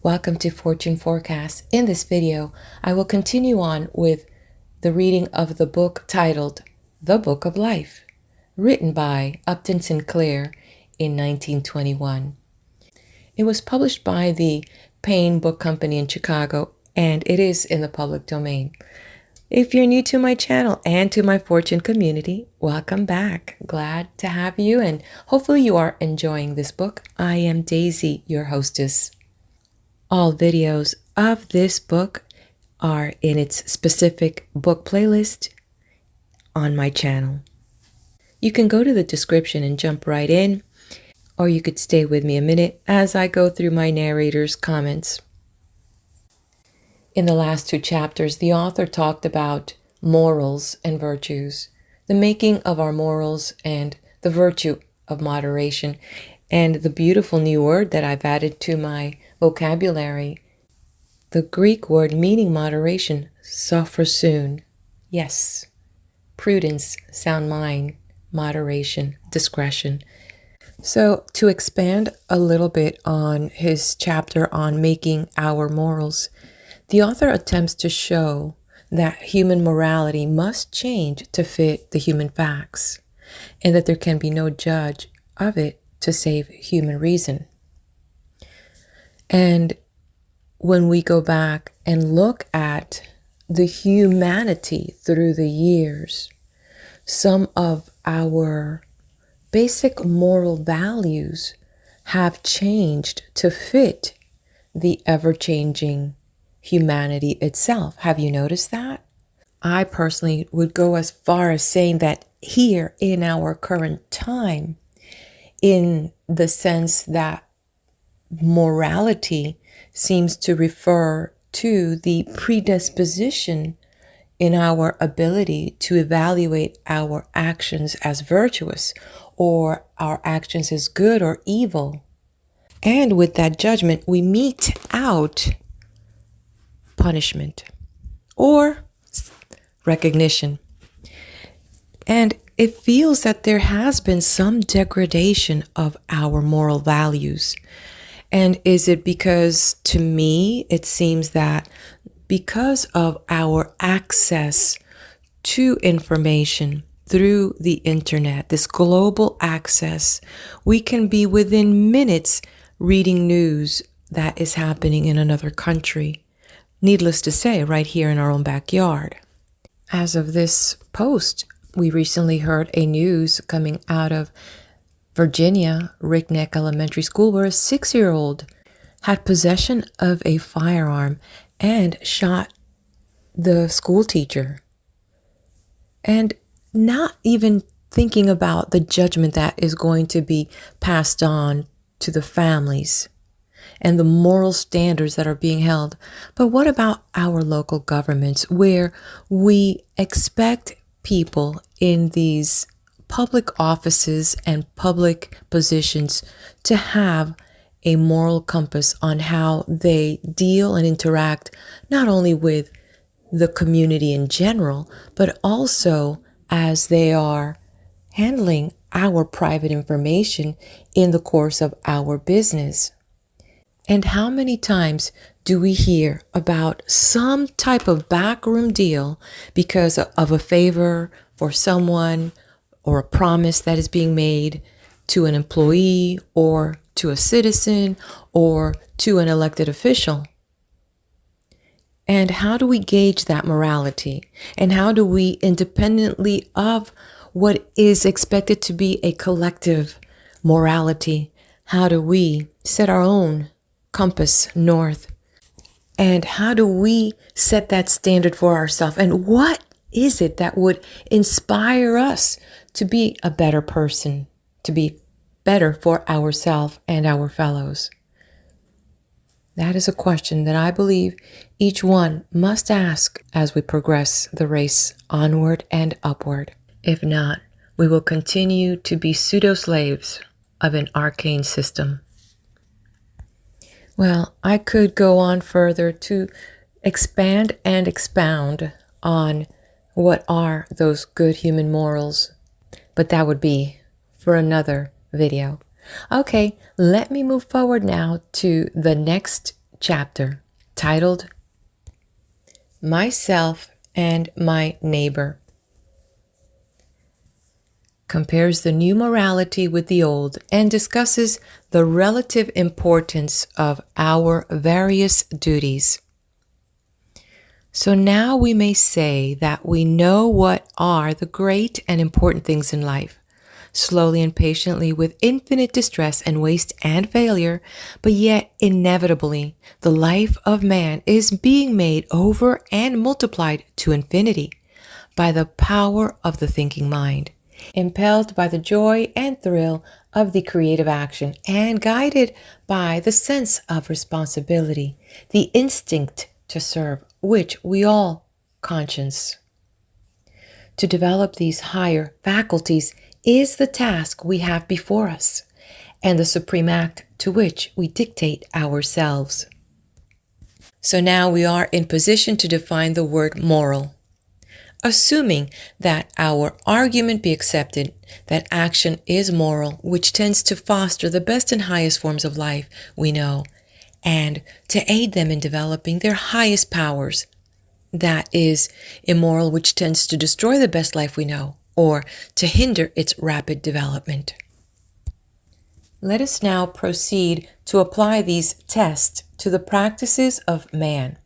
Welcome to Fortune Forecast. In this video, I will continue on with the reading of the book titled The Book of Life, written by Upton Sinclair in 1921. It was published by the Payne Book Company in Chicago, and it is in the public domain. If you're new to my channel and to my Fortune community, welcome back. Glad to have you, and hopefully you are enjoying this book. I am Daisy, your hostess. All videos of this book are in its specific book playlist on my channel. You can go to the description and jump right in, or you could stay with me a minute as I go through my narrator's comments. In the last two chapters, the author talked about morals and virtues, the making of our morals and the virtue of moderation, and the beautiful new word that I've added to my vocabulary, the Greek word meaning moderation, sophrosun. Yes, prudence, sound mind, moderation, discretion. So to expand a little bit on his chapter on making our morals, the author attempts to show that human morality must change to fit the human facts, and that there can be no judge of it to save human reason. And when we go back and look at the humanity through the years, some of our basic moral values have changed to fit the ever-changing humanity itself. Have you noticed that? I personally would go as far as saying that here in our current time, in the sense that morality seems to refer to the predisposition in our ability to evaluate our actions as virtuous or our actions as good or evil. And with that judgment, we mete out punishment or recognition. And it feels that there has been some degradation of our moral values. And is it because, to me, it seems that because of our access to information through the internet, this global access, we can be within minutes reading news that is happening in another country. Needless to say, right here in our own backyard. As of this post, we recently heard a news coming out of Virginia, Rick Neck Elementary School, where a 6-year-old had possession of a firearm and shot the school teacher. And not even thinking about the judgment that is going to be passed on to the families and the moral standards that are being held. But what about our local governments, where we expect people in these public offices and public positions to have a moral compass on how they deal and interact not only with the community in general, but also as they are handling our private information in the course of our business? And how many times do we hear about some type of backroom deal because of a favor for someone or a promise that is being made to an employee or to a citizen or to an elected official? And how do we gauge that morality? And how do we, independently of what is expected to be a collective morality, how do we set our own compass north? And how do we set that standard for ourselves? And what is it that would inspire us to be a better person, to be better for ourselves and our fellows? That is a question that I believe each one must ask as we progress the race onward and upward. If not, we will continue to be pseudo-slaves of an arcane system. Well, I could go on further to expand and expound on what are those good human morals, but that would be for another video. Okay, let me move forward now to the next chapter titled Myself and My Neighbor. Compares the new morality with the old and discusses the relative importance of our various duties. So now we may say that we know what are the great and important things in life, slowly and patiently with infinite distress and waste and failure, but yet inevitably the life of man is being made over and multiplied to infinity by the power of the thinking mind, impelled by the joy and thrill of the creative action and guided by the sense of responsibility, the instinct to serve, which we all conscience. To develop these higher faculties is the task we have before us, and the supreme act to which we dictate ourselves. So now we are in position to define the word moral. Assuming that our argument be accepted, that action is moral, which tends to foster the best and highest forms of life we know, and to aid them in developing their highest powers. That is immoral, which tends to destroy the best life we know, or to hinder its rapid development. Let us now proceed to apply these tests to the practices of man,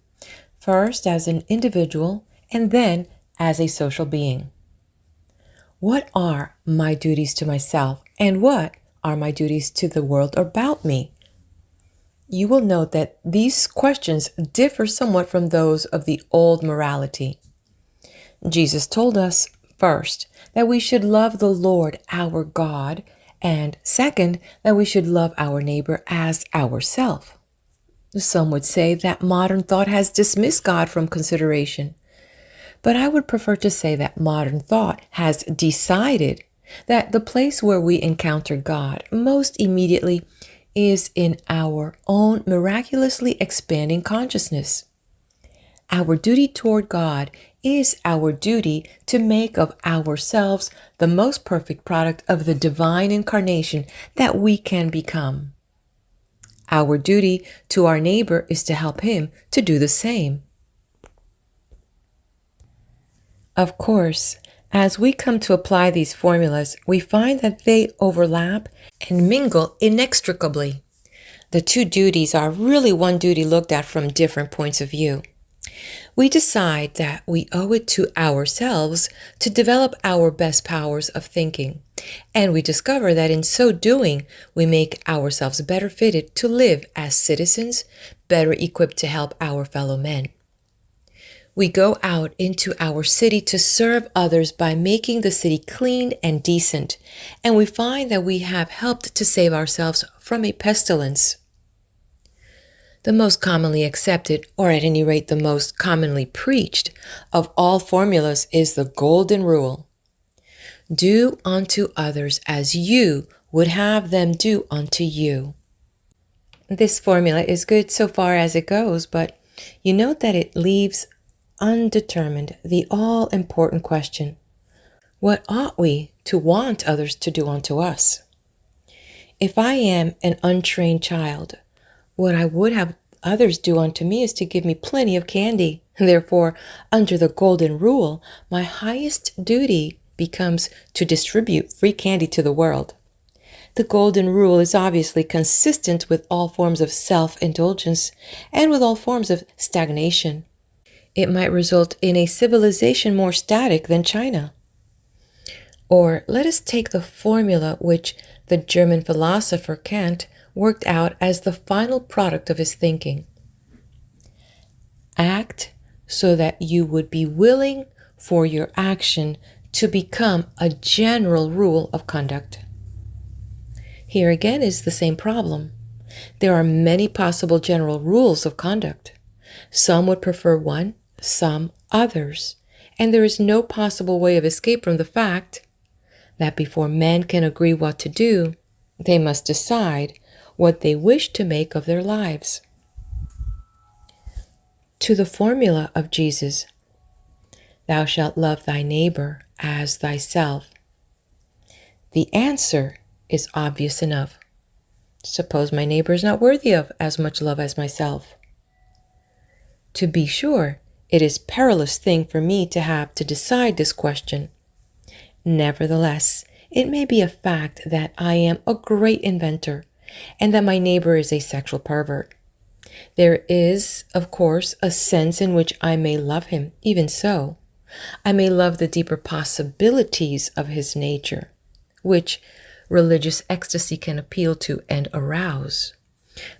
first as an individual and then as a social being. What are my duties to myself, and what are my duties to the world about me? You will note that these questions differ somewhat from those of the old morality. Jesus told us, first, that we should love the Lord our God, and second, that we should love our neighbor as ourself. Some would say that modern thought has dismissed God from consideration, but I would prefer to say that modern thought has decided that the place where we encounter God most immediately is in our own miraculously expanding consciousness. Our duty toward God is our duty to make of ourselves the most perfect product of the divine incarnation that we can become. Our duty to our neighbor is to help him to do the same. Of course, as we come to apply these formulas, we find that they overlap and mingle inextricably. The two duties are really one duty looked at from different points of view. We decide that we owe it to ourselves to develop our best powers of thinking, and we discover that in so doing, we make ourselves better fitted to live as citizens, better equipped to help our fellow men. We go out into our city to serve others by making the city clean and decent, and we find that we have helped to save ourselves from a pestilence. The most commonly accepted, or at any rate the most commonly preached, of all formulas is the golden rule. Do unto others as you would have them do unto you. This formula is good so far as it goes, but you note that it leaves undetermined the all-important question: what ought we to want others to do unto us? If I am an untrained child, what I would have others do unto me is to give me plenty of candy. Therefore, under the golden rule, my highest duty becomes to distribute free candy to the world. The golden rule is obviously consistent with all forms of self-indulgence and with all forms of stagnation. It might result in a civilization more static than China. Or let us take the formula which the German philosopher Kant worked out as the final product of his thinking. Act so that you would be willing for your action to become a general rule of conduct. Here again is the same problem. There are many possible general rules of conduct. Some would prefer one, some others, and there is no possible way of escape from the fact that before men can agree what to do, they must decide what they wish to make of their lives. To the formula of Jesus, thou shalt love thy neighbor as thyself, the answer is obvious enough. Suppose my neighbor is not worthy of as much love as myself. To be sure, it is a perilous thing for me to have to decide this question. Nevertheless, it may be a fact that I am a great inventor and that my neighbor is a sexual pervert. There is, of course, a sense in which I may love him. Even so, I may love the deeper possibilities of his nature, which religious ecstasy can appeal to and arouse.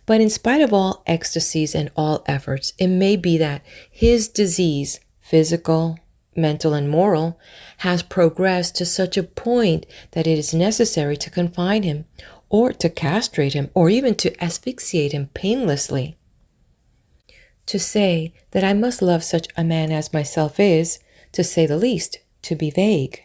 But in spite of all ecstasies and all efforts, it may be that his disease, physical, mental, and moral, has progressed to such a point that it is necessary to confine him, or to castrate him, or even to asphyxiate him painlessly. To say that I must love such a man as myself is, to say the least, to be vague.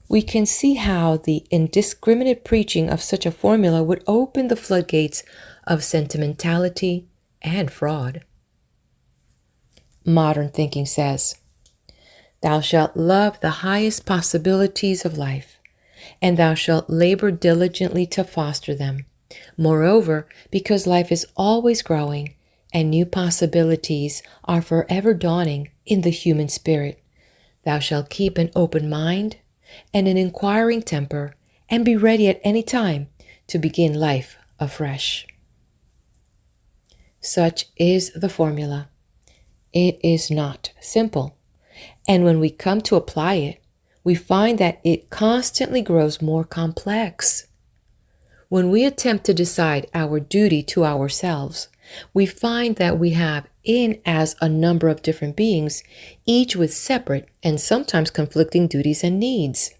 We can see how the indiscriminate preaching of such a formula would open the floodgates of sentimentality and fraud. Modern thinking says, "Thou shalt love the highest possibilities of life, and thou shalt labor diligently to foster them. Moreover, because life is always growing, and new possibilities are forever dawning in the human spirit, thou shalt keep an open mind and an inquiring temper, and be ready at any time to begin life afresh." Such is the formula. It is not simple, and when we come to apply it, we find that it constantly grows more complex. When we attempt to decide our duty to ourselves, we find that we have in us a number of different beings, each with separate and sometimes conflicting duties and needs.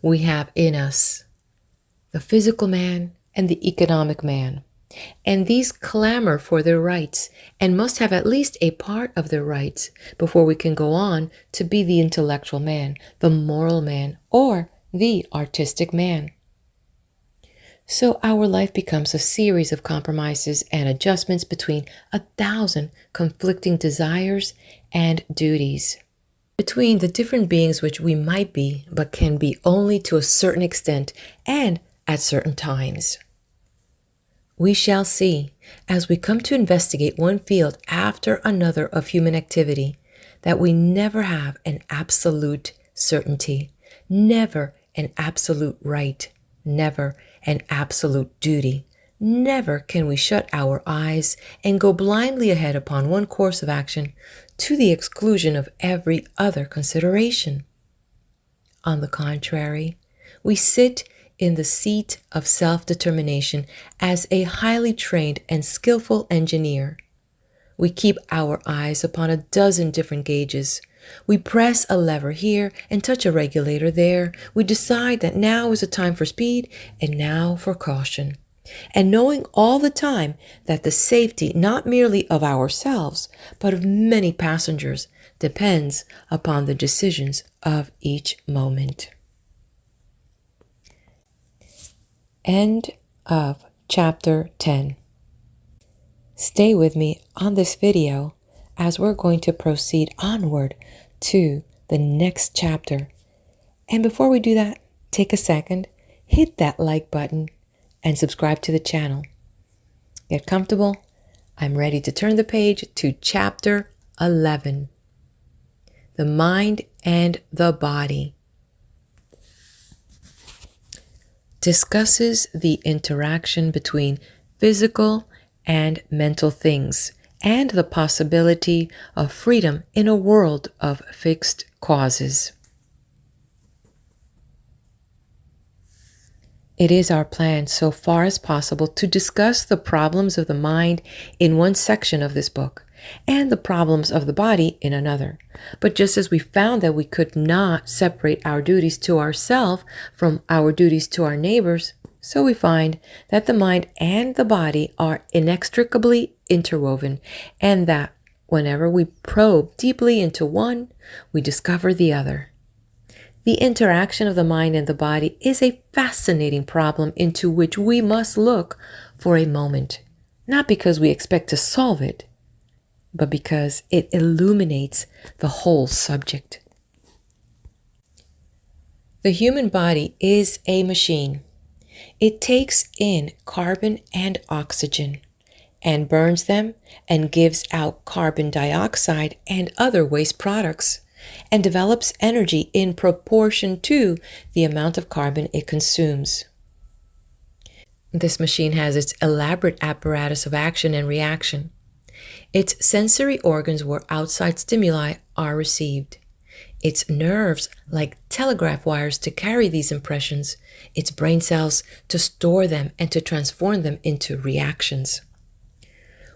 We have in us the physical man and the economic man, and these clamor for their rights and must have at least a part of their rights before we can go on to be the intellectual man, the moral man, or the artistic man. So our life becomes a series of compromises and adjustments between 1,000 conflicting desires and duties, between the different beings which we might be, but can be only to a certain extent and at certain times. We shall see, as we come to investigate one field after another of human activity, that we never have an absolute certainty, never an absolute right, never an absolute duty. Never can we shut our eyes and go blindly ahead upon one course of action to the exclusion of every other consideration. On the contrary, we sit in the seat of self-determination as a highly trained and skillful engineer. We keep our eyes upon a dozen different gauges. We press a lever here and touch a regulator there. We decide that now is a time for speed and now for caution. And knowing all the time that the safety not merely of ourselves, but of many passengers depends upon the decisions of each moment. End of chapter 10. Stay with me on this video as we're going to proceed onward to the next chapter. And before we do that, take a second, hit that like button, and subscribe to the channel. Get comfortable. I'm ready to turn the page to chapter 11. The mind and the body. Discusses the interaction between physical and mental things and the possibility of freedom in a world of fixed causes. It is our plan, so far as possible, to discuss the problems of the mind in one section of this book and the problems of the body in another. But just as we found that we could not separate our duties to ourselves from our duties to our neighbors, so we find that the mind and the body are inextricably interwoven, and that whenever we probe deeply into one, we discover the other. The interaction of the mind and the body is a fascinating problem into which we must look for a moment, not because we expect to solve it, but because it illuminates the whole subject. The human body is a machine. It takes in carbon and oxygen, and burns them and gives out carbon dioxide and other waste products and develops energy in proportion to the amount of carbon it consumes. This machine has its elaborate apparatus of action and reaction. Its sensory organs where outside stimuli are received. Its nerves like telegraph wires to carry these impressions, its brain cells to store them and to transform them into reactions.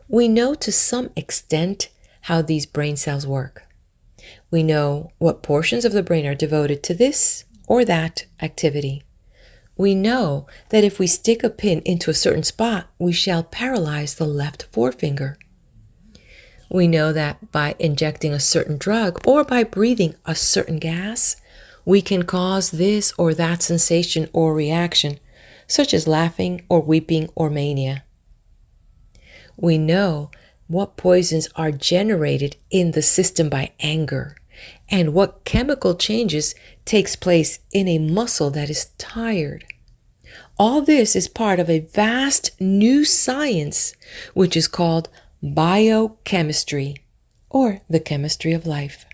We know to some extent how these brain cells work. We know what portions of the brain are devoted to this or that activity. We know that if we stick a pin into a certain spot, we shall paralyze the left forefinger. We know that by injecting a certain drug or by breathing a certain gas, we can cause this or that sensation or reaction, such as laughing or weeping or mania. We know what poisons are generated in the system by anger and what chemical changes takes place in a muscle that is tired. All this is part of a vast new science which is called biochemistry, or the chemistry of life.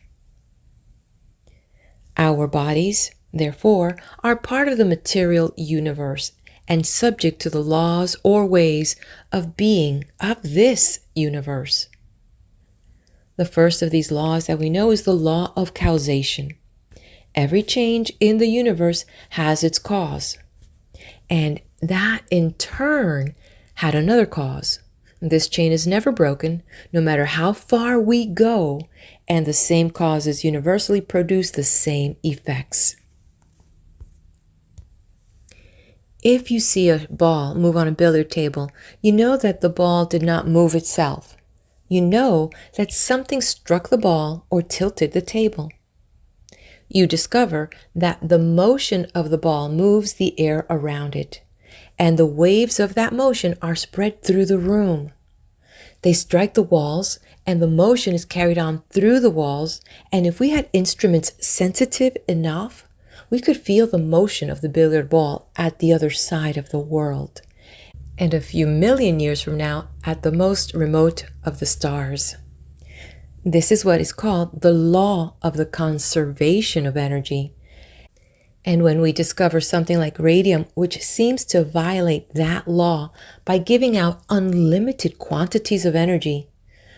Our bodies, therefore, are part of the material universe and subject to the laws or ways of being of this universe. The first of these laws that we know is the law of causation. Every change in the universe has its cause, and that in turn had another cause. This chain is never broken, no matter how far we go, and the same causes universally produce the same effects. If you see a ball move on a billiard table, you know that the ball did not move itself. You know that something struck the ball or tilted the table. You discover that the motion of the ball moves the air around it, and the waves of that motion are spread through the room. They strike the walls, and the motion is carried on through the walls, and if we had instruments sensitive enough, we could feel the motion of the billiard ball at the other side of the world, and a few million years from now at the most remote of the stars. This is what is called the law of the conservation of energy. And when we discover something like radium, which seems to violate that law by giving out unlimited quantities of energy,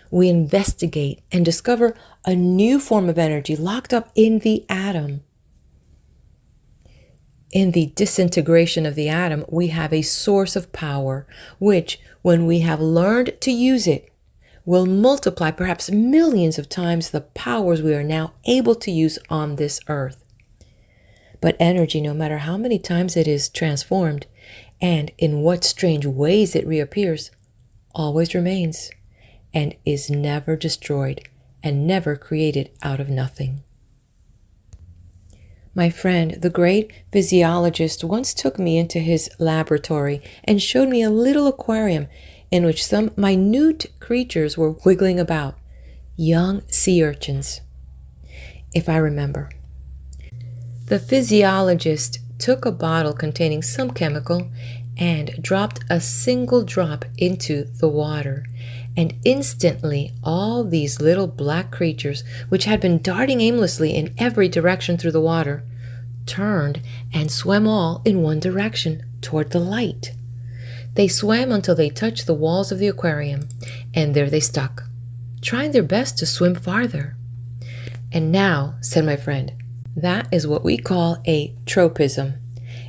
we investigate and discover a new form of energy locked up in the atom. In the disintegration of the atom, we have a source of power, which, when we have learned to use it, will multiply perhaps millions of times the powers we are now able to use on this earth. But energy, no matter how many times it is transformed and in what strange ways it reappears, always remains and is never destroyed and never created out of nothing. My friend, the great physiologist, once took me into his laboratory and showed me a little aquarium in which some minute creatures were wiggling about, young sea urchins, if I remember. The physiologist took a bottle containing some chemical and dropped a single drop into the water, and instantly all these little black creatures, which had been darting aimlessly in every direction through the water, turned and swam all in one direction, toward the light. They swam until they touched the walls of the aquarium, and there they stuck, trying their best to swim farther. And now, said my friend, that is what we call a tropism,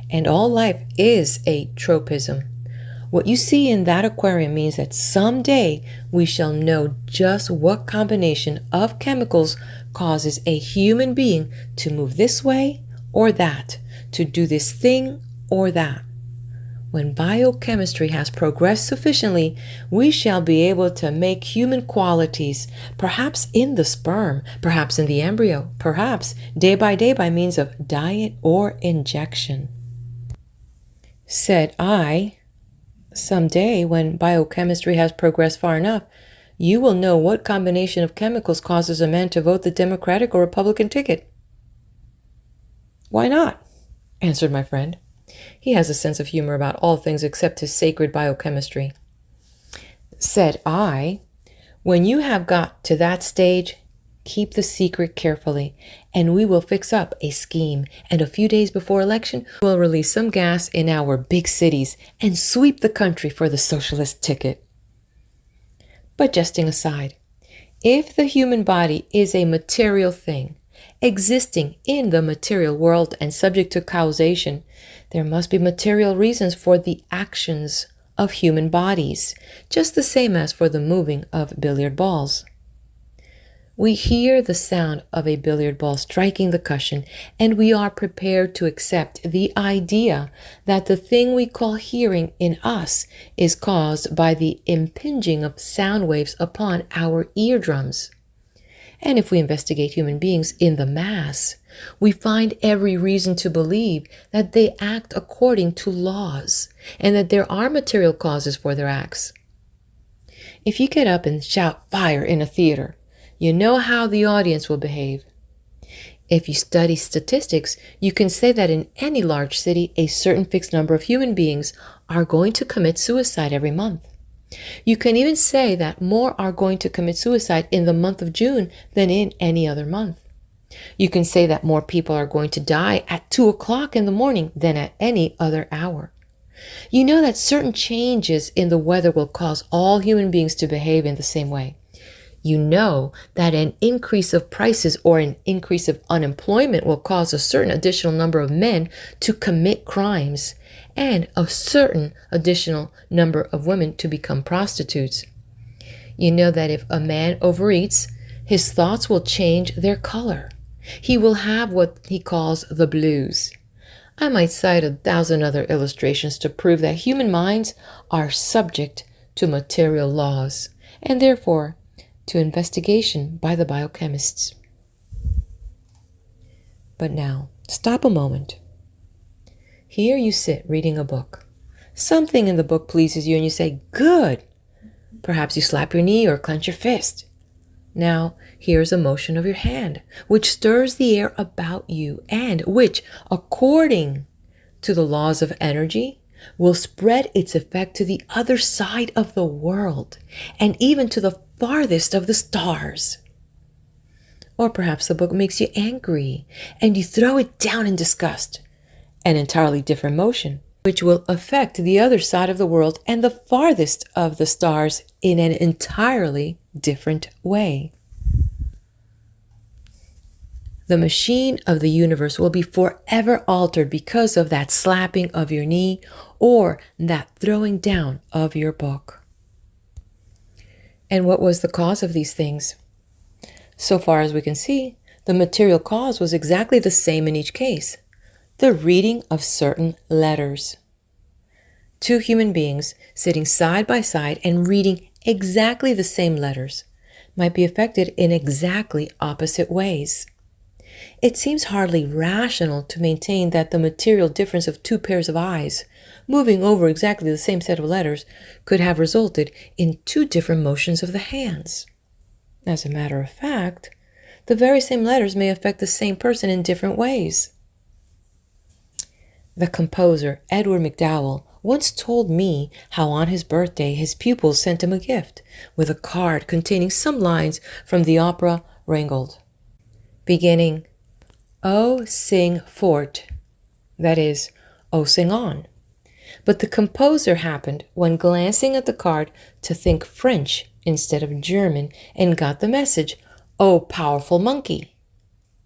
and all life is a tropism. What you see in that aquarium means that someday we shall know just what combination of chemicals causes a human being to move this way or that, to do this thing or that. When biochemistry has progressed sufficiently, we shall be able to make human qualities, perhaps in the sperm, perhaps in the embryo, perhaps day by means of diet or injection. Said I, someday when biochemistry has progressed far enough, you will know what combination of chemicals causes a man to vote the Democratic or Republican ticket. Why not? Answered my friend. He has a sense of humor about all things except his sacred biochemistry. Said I, when you have got to that stage, keep the secret carefully, and we will fix up a scheme, and a few days before election, we'll release some gas in our big cities and sweep the country for the socialist ticket. But jesting aside, if the human body is a material thing, existing in the material world and subject to causation, there must be material reasons for the actions of human bodies, just the same as for the moving of billiard balls. We hear the sound of a billiard ball striking the cushion, and we are prepared to accept the idea that the thing we call hearing in us is caused by the impinging of sound waves upon our eardrums. And if we investigate human beings in the mass, we find every reason to believe that they act according to laws and that there are material causes for their acts. If you get up and shout fire in a theater, you know how the audience will behave. If you study statistics, you can say that in any large city, a certain fixed number of human beings are going to commit suicide every month. You can even say that more are going to commit suicide in the month of June than in any other month. You can say that more people are going to die at 2 o'clock in the morning than at any other hour. You know that certain changes in the weather will cause all human beings to behave in the same way. You know that an increase of prices or an increase of unemployment will cause a certain additional number of men to commit crimes and a certain additional number of women to become prostitutes. You know that if a man overeats, his thoughts will change their color. He will have what he calls the blues. I might cite 1,000 other illustrations to prove that human minds are subject to material laws and therefore to investigation by the biochemists. But now, stop a moment. Here you sit reading a book. Something in the book pleases you and you say, "Good." Perhaps you slap your knee or clench your fist. Now, here's a motion of your hand, which stirs the air about you and which, according to the laws of energy, will spread its effect to the other side of the world and even to the farthest of the stars. Or perhaps the book makes you angry and you throw it down in disgust. An entirely different motion, which will affect the other side of the world and the farthest of the stars in an entirely different way. The machine of the universe will be forever altered because of that slapping of your knee or that throwing down of your book. And what was the cause of these things? So far as we can see, the material cause was exactly the same in each case: the reading of certain letters. Two human beings sitting side by side and reading exactly the same letters might be affected in exactly opposite ways. It seems hardly rational to maintain that the material difference of two pairs of eyes moving over exactly the same set of letters could have resulted in two different motions of the hands. As a matter of fact, the very same letters may affect the same person in different ways. The composer Edward MacDowell once told me how on his birthday his pupils sent him a gift with a card containing some lines from the opera Reingold, beginning, "Oh, sing fort," that is, "Oh, sing on." But the composer happened, when glancing at the card, to think French instead of German and got the message, "Oh, powerful monkey."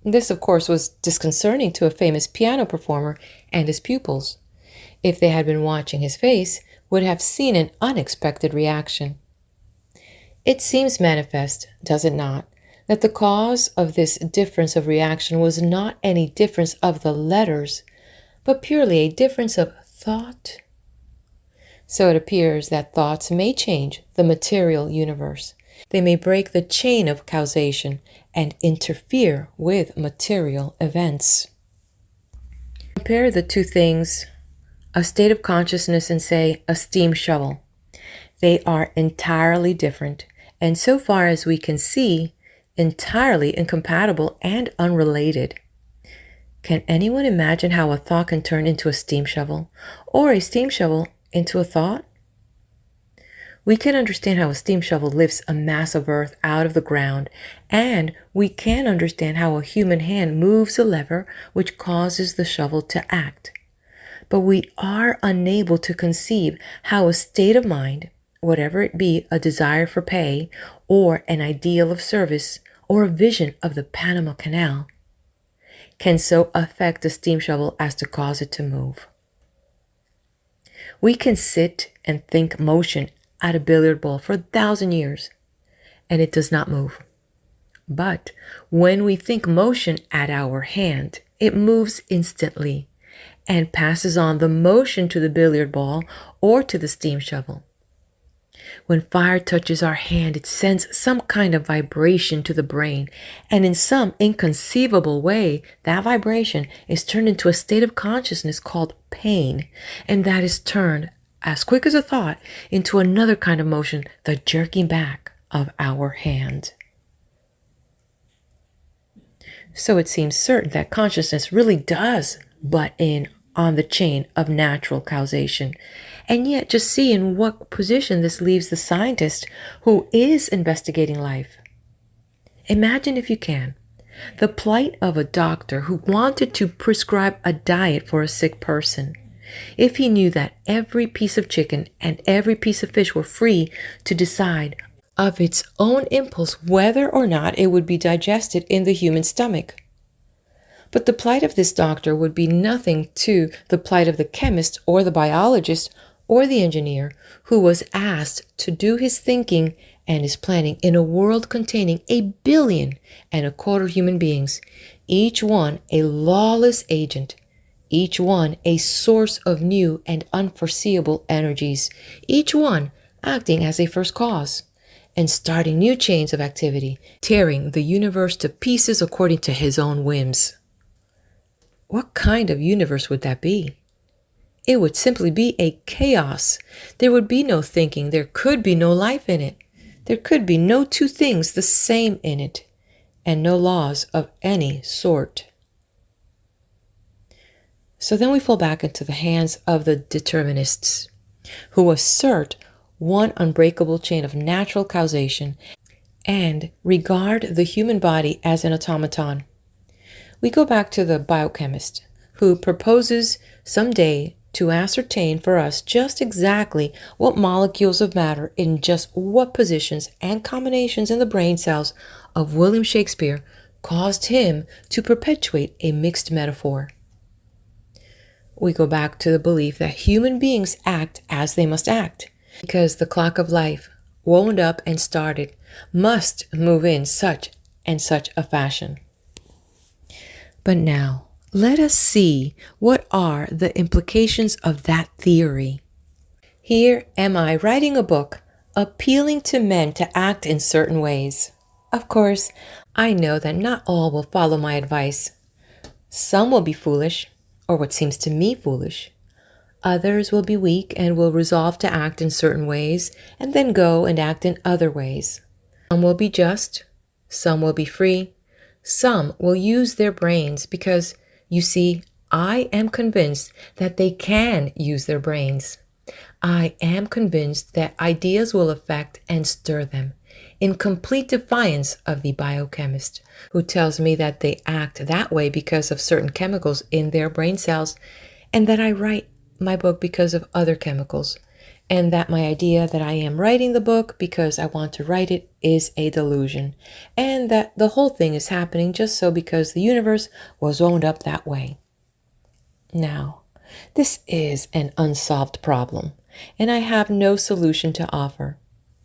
This, of course, was disconcerting to a famous piano performer and his pupils. If they had been watching his face, would have seen an unexpected reaction. It seems manifest, does it not, that the cause of this difference of reaction was not any difference of the letters, but purely a difference of thought? So it appears that thoughts may change the material universe. They may break the chain of causation and interfere with material events. Compare the two things, a state of consciousness and, say, a steam shovel. They are entirely different, and so far as we can see, entirely incompatible and unrelated. Can anyone imagine how a thought can turn into a steam shovel, or a steam shovel into a thought? We can understand how a steam shovel lifts a mass of earth out of the ground, and we can understand how a human hand moves a lever which causes the shovel to act. But we are unable to conceive how a state of mind, whatever it be, a desire for pay, or an ideal of service, or a vision of the Panama Canal, can so affect a steam shovel as to cause it to move. We can sit and think motion at a billiard ball for 1,000 years, and it does not move. But when we think motion at our hand, it moves instantly and passes on the motion to the billiard ball or to the steam shovel. When fire touches our hand, it sends some kind of vibration to the brain, and in some inconceivable way, that vibration is turned into a state of consciousness called pain, and that is turned, as quick as a thought, into another kind of motion, the jerking back of our hand. So it seems certain that consciousness really does butt in on the chain of natural causation. And yet just see in what position this leaves the scientist who is investigating life. Imagine, if you can, the plight of a doctor who wanted to prescribe a diet for a sick person. If he knew that every piece of chicken and every piece of fish were free to decide of its own impulse whether or not it would be digested in the human stomach. But the plight of this doctor would be nothing to the plight of the chemist or the biologist or the engineer who was asked to do his thinking and his planning in a world containing 1.25 billion human beings, each one a lawless agent, each one a source of new and unforeseeable energies, each one acting as a first cause and starting new chains of activity, tearing the universe to pieces according to his own whims. What kind of universe would that be? It would simply be a chaos. There would be no thinking. There could be no life in it. There could be no two things the same in it, and no laws of any sort. So then we fall back into the hands of the determinists, who assert one unbreakable chain of natural causation and regard the human body as an automaton. We go back to the biochemist, who proposes someday to ascertain for us just exactly what molecules of matter in just what positions and combinations in the brain cells of William Shakespeare caused him to perpetuate a mixed metaphor. We go back to the belief that human beings act as they must act, because the clock of life, wound up and started, must move in such and such a fashion. But now, let us see what are the implications of that theory. Here am I writing a book appealing to men to act in certain ways. Of course, I know that not all will follow my advice. Some will be foolish, or what seems to me foolish. Others will be weak and will resolve to act in certain ways and then go and act in other ways. Some will be just, some will be free, some will use their brains because, you see, I am convinced that they can use their brains. I am convinced that ideas will affect and stir them, in complete defiance of the biochemist, who tells me that they act that way because of certain chemicals in their brain cells, and that I write my book because of other chemicals, and that my idea that I am writing the book because I want to write it is a delusion, and that the whole thing is happening just so because the universe was wound up that way. Now, this is an unsolved problem, and I have no solution to offer.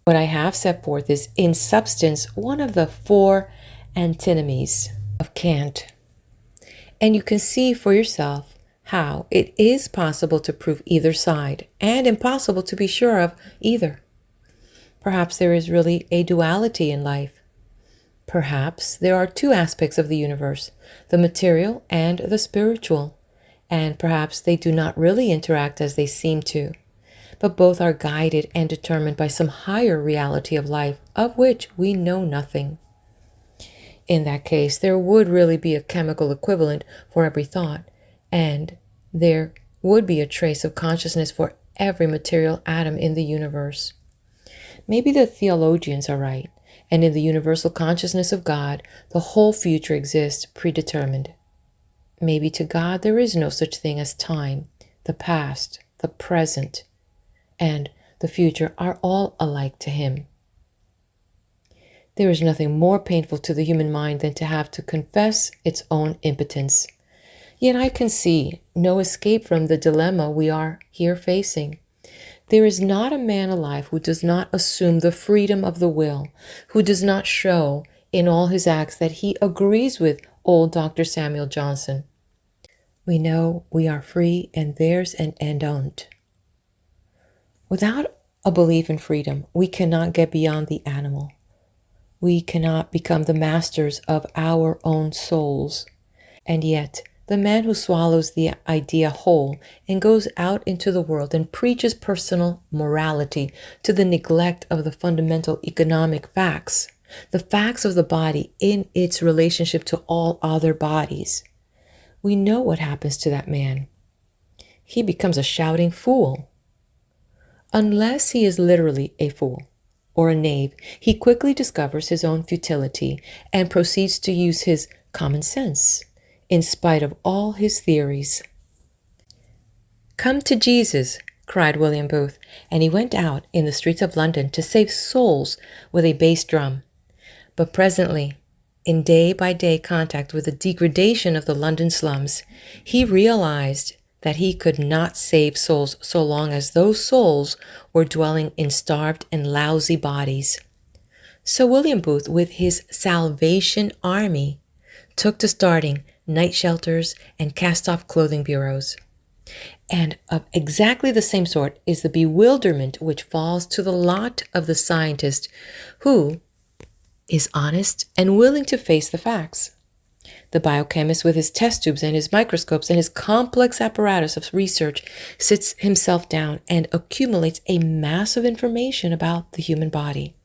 What I have set forth is, in substance, one of the 4 antinomies of Kant. And you can see for yourself how it is possible to prove either side, and impossible to be sure of either. Perhaps there is really a duality in life. Perhaps there are 2 aspects of the universe, the material and the spiritual, and perhaps they do not really interact as they seem to, but both are guided and determined by some higher reality of life of which we know nothing. In that case, there would really be a chemical equivalent for every thought, and there would be a trace of consciousness for every material atom in the universe. Maybe the theologians are right, and in the universal consciousness of God, the whole future exists predetermined. Maybe to God there is no such thing as time. The past, the present, and the future are all alike to him. There is nothing more painful to the human mind than to have to confess its own impotence. Yet I can see no escape from the dilemma we are here facing. There is not a man alive who does not assume the freedom of the will, who does not show in all his acts that he agrees with old Dr. Samuel Johnson. We know we are free and theirs an end on't. Without a belief in freedom, we cannot get beyond the animal. We cannot become the masters of our own souls. And yet, the man who swallows the idea whole and goes out into the world and preaches personal morality to the neglect of the fundamental economic facts, the facts of the body in its relationship to all other bodies, we know what happens to that man. He becomes a shouting fool. Unless he is literally a fool or a knave, he quickly discovers his own futility and proceeds to use his common sense in spite of all his theories. "Come to Jesus," cried William Booth, and he went out in the streets of London to save souls with a bass drum. But presently, in day-by-day contact with the degradation of the London slums, he realized that he could not save souls so long as those souls were dwelling in starved and lousy bodies. So William Booth, with his Salvation Army, took to starting night shelters and cast-off clothing bureaus. And of exactly the same sort is the bewilderment which falls to the lot of the scientist who is honest and willing to face the facts. The biochemist with his test tubes and his microscopes and his complex apparatus of research sits himself down and accumulates a mass of information about the human body.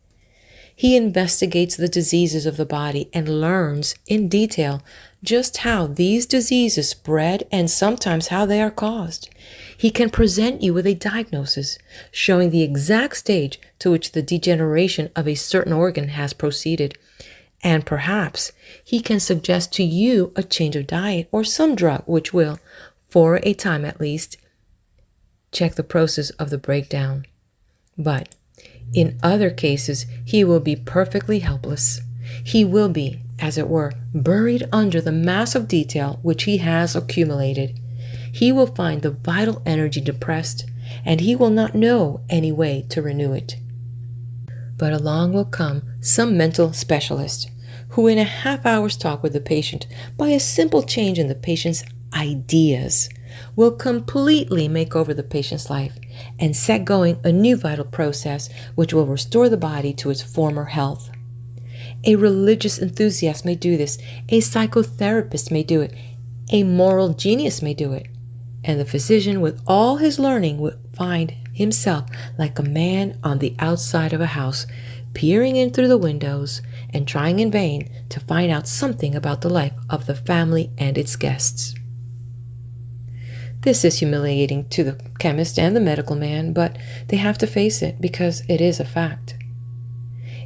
He investigates the diseases of the body and learns in detail just how these diseases spread and sometimes how they are caused. He can present you with a diagnosis showing the exact stage to which the degeneration of a certain organ has proceeded. And perhaps he can suggest to you a change of diet or some drug which will, for a time at least, check the process of the breakdown. But in other cases, he will be perfectly helpless. He will be, as it were, buried under the mass of detail which he has accumulated. He will find the vital energy depressed, and he will not know any way to renew it. But along will come some mental specialist who in a half-hour's talk with the patient, by a simple change in the patient's ideas, will completely make over the patient's life and set going a new vital process which will restore the body to its former health. A religious enthusiast may do this, a psychotherapist may do it, a moral genius may do it, and the physician with all his learning will find himself like a man on the outside of a house, peering in through the windows and trying in vain to find out something about the life of the family and its guests. This is humiliating to the chemist and the medical man, but they have to face it because it is a fact.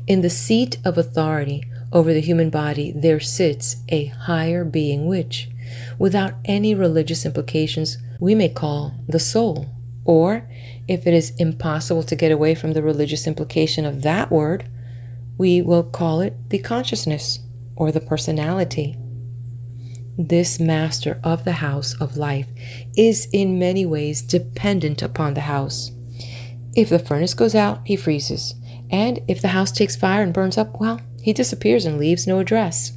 In the seat of authority over the human body there sits a higher being which, without any religious implications, we may call the soul, or, if it is impossible to get away from the religious implication of that word, we will call it the consciousness or the personality. This master of the house of life is in many ways dependent upon the house. If the furnace goes out, he freezes, and if the house takes fire and burns up, well, he disappears and leaves no address.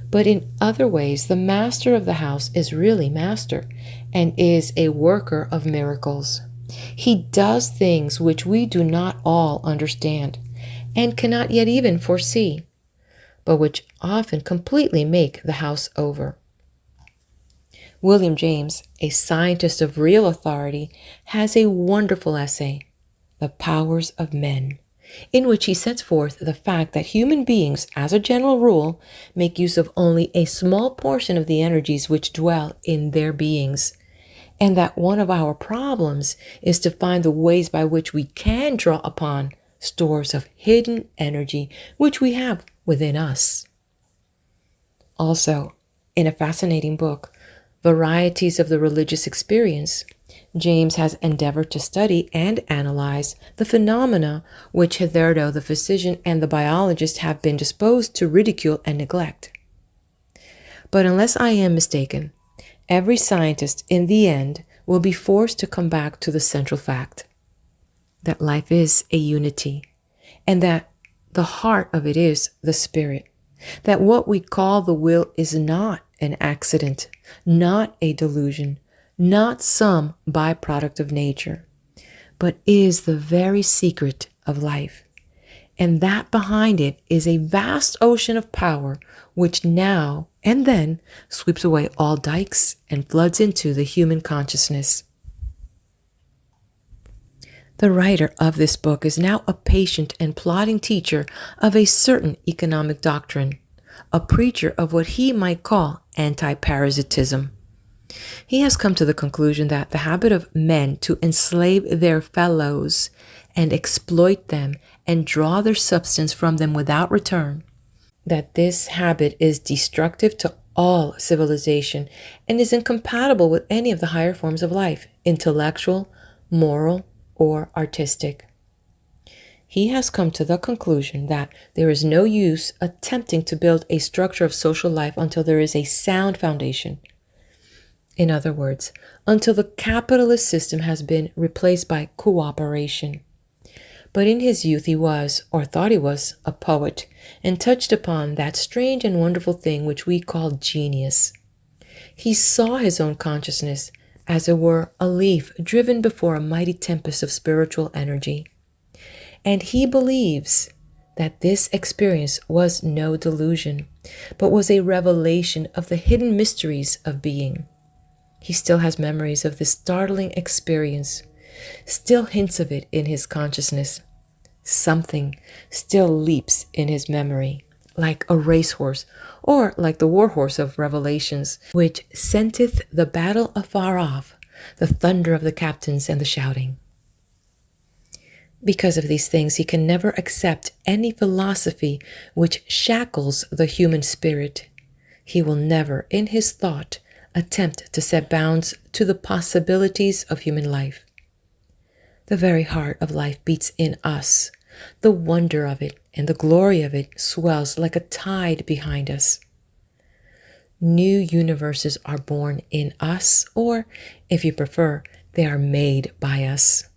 But in other ways, the master of the house is really master and is a worker of miracles. He does things which we do not all understand and cannot yet even foresee, but which often completely make the house over. William James, a scientist of real authority, has a wonderful essay, The Powers of Men, in which he sets forth the fact that human beings, as a general rule, make use of only a small portion of the energies which dwell in their beings, and that one of our problems is to find the ways by which we can draw upon stores of hidden energy which we have within us. Also, in a fascinating book, Varieties of the Religious Experience, James has endeavored to study and analyze the phenomena which hitherto the physician and the biologist have been disposed to ridicule and neglect. But unless I am mistaken, every scientist in the end will be forced to come back to the central fact that life is a unity, and that the heart of it is the spirit, that what we call the will is not an accident, not a delusion, not some byproduct of nature, but is the very secret of life, and that behind it is a vast ocean of power which now and then sweeps away all dikes and floods into the human consciousness. The writer of this book is now a patient and plodding teacher of a certain economic doctrine, a preacher of what he might call anti-parasitism. He has come to the conclusion that the habit of men to enslave their fellows and exploit them and draw their substance from them without return, that this habit is destructive to all civilization and is incompatible with any of the higher forms of life, intellectual, moral, or artistic. He has come to the conclusion that there is no use attempting to build a structure of social life until there is a sound foundation. In other words, until the capitalist system has been replaced by cooperation. But in his youth he was, or thought he was, a poet, and touched upon that strange and wonderful thing which we call genius. He saw his own consciousness, as it were a leaf driven before a mighty tempest of spiritual energy. And he believes that this experience was no delusion, but was a revelation of the hidden mysteries of being. He still has memories of this startling experience, still hints of it in his consciousness. Something still leaps in his memory, like a racehorse, or like the warhorse of Revelations, which scenteth the battle afar off, the thunder of the captains and the shouting. Because of these things, he can never accept any philosophy which shackles the human spirit. He will never, in his thought, attempt to set bounds to the possibilities of human life. The very heart of life beats in us. The wonder of it and the glory of it swells like a tide behind us. New universes are born in us, or, if you prefer, they are made by us.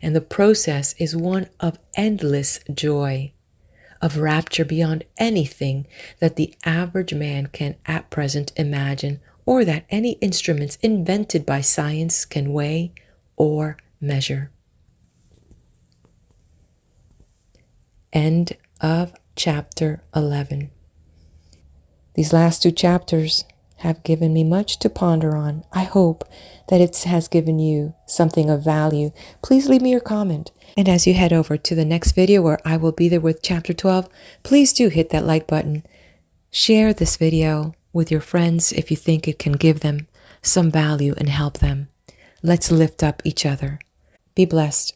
And the process is one of endless joy, of rapture beyond anything that the average man can at present imagine, or that any instruments invented by science can weigh or measure. End of chapter 11. These last two chapters have given me much to ponder on. I hope that it has given you something of value. Please leave me your comment. And as you head over to the next video where I will be there with chapter 12, please do hit that like button. Share this video with your friends if you think it can give them some value and help them. Let's lift up each other. Be blessed.